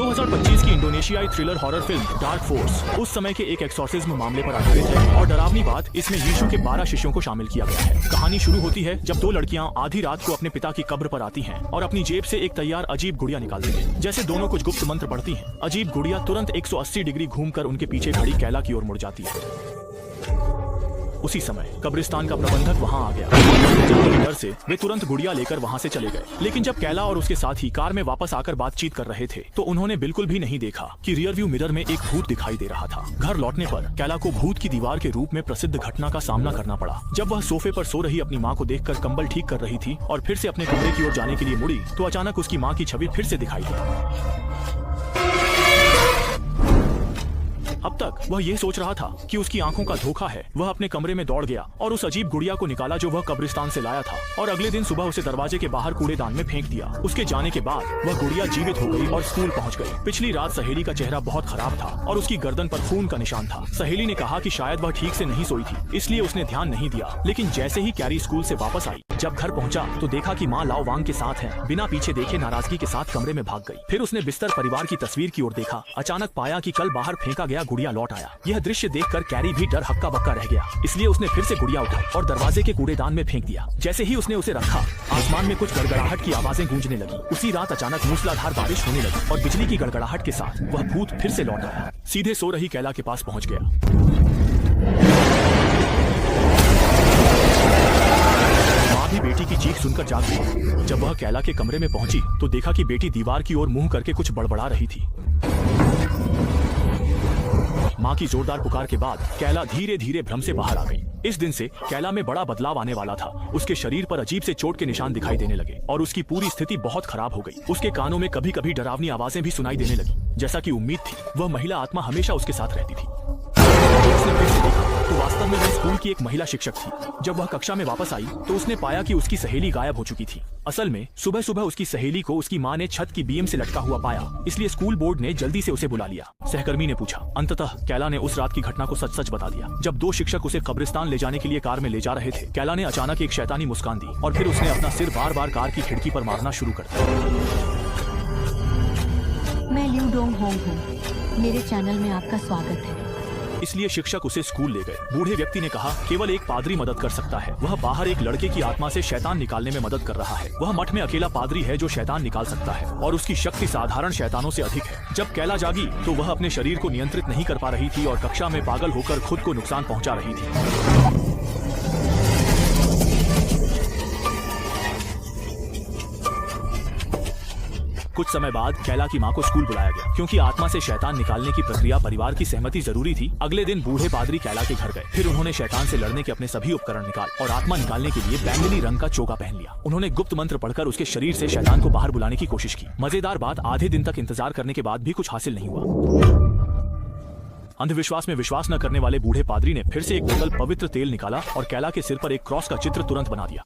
2025 की इंडोनेशियाई thriller horror film dark force उस समय के एक एक्सोर्सिज्म मामले पर आधारित है और डरावनी बात इसमें यीशु के 12 शिष्यों को शामिल किया गया है। कहानी शुरू होती है जब दो लड़कियां आधी रात को अपने पिता की कब्र पर आती हैं और अपनी जेब से एक तैयार अजीब गुड़िया निकालती हैं। जैसे दोनों कुछ गुप्त मंत्र पढ़ती हैं, अजीब गुड़िया तुरंत 180 डिग्री घूमकर उनके पीछे खड़ी कैला की ओर मुड़ जाती है। उसी समय कब्रिस्तान का प्रबंधक वहां आ गया। जाने के डर से वे तुरंत गुड़िया लेकर वहां से चले गए। लेकिन जब कैला और उसके साथी कार में वापस आकर बातचीत कर रहे थे तो उन्होंने बिल्कुल भी नहीं देखा कि रियर व्यू मिरर में एक भूत दिखाई दे रहा था। घर लौटने पर कैला को भूत की दीवार के रूप में प्रसिद्ध घटना का सामना करना पड़ा। जब वह सोफे पर सो रही अपनी माँ को देखकर कंबल ठीक कर रही थी और फिर से अपने कमरे की ओर जाने के लिए मुड़ी तो अचानक उसकी माँ की छवि फिर से दिखाई दी। अब तक वह ये सोच रहा था कि उसकी आंखों का धोखा है। वह अपने कमरे में दौड़ गया और उस अजीब गुड़िया को निकाला जो वह कब्रिस्तान से लाया था और अगले दिन सुबह उसे दरवाजे के बाहर कूड़ेदान में फेंक दिया। उसके जाने के बाद वह गुड़िया जीवित हो गई और स्कूल पहुंच गई। पिछली रात सहेली का चेहरा बहुत खराब था और उसकी गर्दन पर खून का निशान था। सहेली ने कहा कि शायद वह ठीक से नहीं सोई थी, इसलिए उसने ध्यान नहीं दिया। लेकिन जैसे ही कैरी स्कूल से वापस आई, जब घर पहुंचा तो देखा कि माँ लाओ वांग के साथ है। बिना पीछे देखे नाराजगी के साथ कमरे में भाग गई। फिर उसने बिस्तर परिवार की तस्वीर की ओर देखा। अचानक पाया कि कल बाहर फेंका गया गुड़िया लौट आया। यह दृश्य देखकर कैरी भी डर हक्का बक्का रह गया, इसलिए उसने फिर से गुड़िया उठाई और दरवाजे के कूड़ेदान में फेंक दिया। जैसे ही उसने उसे रखा, आसमान में कुछ गड़गड़ाहट की आवाजें गूंजने लगी। उसी रात अचानक मूसलाधार बारिश होने लगी और बिजली की गड़गड़ाहट के साथ वह भूत फिर से लौट आया। सीधे सो रही कैला के पास पहुंच गया। माँ भी बेटी की चीख सुनकर जाग गई। जब वह कैला के कमरे में पहुंची तो देखा कि बेटी दीवार की ओर मुंह करके कुछ बड़बड़ा रही थी। माँ की जोरदार पुकार के बाद कैला धीरे धीरे भ्रम से बाहर आ गई। इस दिन से कैला में बड़ा बदलाव आने वाला था। उसके शरीर पर अजीब से चोट के निशान दिखाई देने लगे और उसकी पूरी स्थिति बहुत खराब हो गई। उसके कानों में कभी कभी डरावनी आवाजें भी सुनाई देने लगी। जैसा कि उम्मीद थी, वह महिला आत्मा हमेशा उसके साथ रहती थी। उसने फिर से देखा तो वास्तव में वह स्कूल की एक महिला शिक्षक थी। जब वह कक्षा में वापस आई तो उसने पाया कि उसकी सहेली गायब हो चुकी थी। असल में सुबह सुबह उसकी सहेली को उसकी माँ ने छत की बीम से लटका हुआ पाया, इसलिए स्कूल बोर्ड ने जल्दी से उसे बुला लिया। सहकर्मी ने पूछा। अंततः कैला ने उस रात की घटना को सच सच बता दिया। जब दो शिक्षक उसे कब्रिस्तान ले जाने के लिए कार में ले जा रहे थे, कैला ने अचानक एक शैतानी मुस्कान दी और फिर उसने अपना सिर बार बार कार की खिड़की पर मारना शुरू कर दिया। मैं लिu डोंग होंग हूँ। मेरे चैनल में आपका स्वागत है। इसलिए शिक्षक उसे स्कूल ले गए। बूढ़े व्यक्ति ने कहा, केवल एक पादरी मदद कर सकता है। वह बाहर एक लड़के की आत्मा से शैतान निकालने में मदद कर रहा है। वह मठ में अकेला पादरी है जो शैतान निकाल सकता है और उसकी शक्ति साधारण शैतानों से अधिक है। जब कैला जागी तो वह अपने शरीर को नियंत्रित नहीं कर पा रही थी और कक्षा में पागल होकर खुद को नुकसान पहुंचा रही थी। कुछ समय बाद कैला की माँ को स्कूल बुलाया गया क्योंकि आत्मा से शैतान निकालने की प्रक्रिया परिवार की सहमति जरूरी थी। अगले दिन बूढ़े पादरी कैला के घर गए। फिर उन्होंने शैतान से लड़ने के अपने सभी उपकरण निकाल और आत्मा निकालने के लिए बैंगनी रंग का चोगा पहन लिया। उन्होंने गुप्त मंत्र पढ़कर उसके शरीर से शैतान को बाहर बुलाने की कोशिश की। मजेदार बात, आधे दिन तक इंतजार करने के बाद भी कुछ हासिल नहीं हुआ। अंधविश्वास में विश्वास न करने वाले बूढ़े पादरी ने फिर से एक बोतल पवित्र तेल निकाला और कैला के सिर पर एक क्रॉस का चित्र तुरंत बना दिया।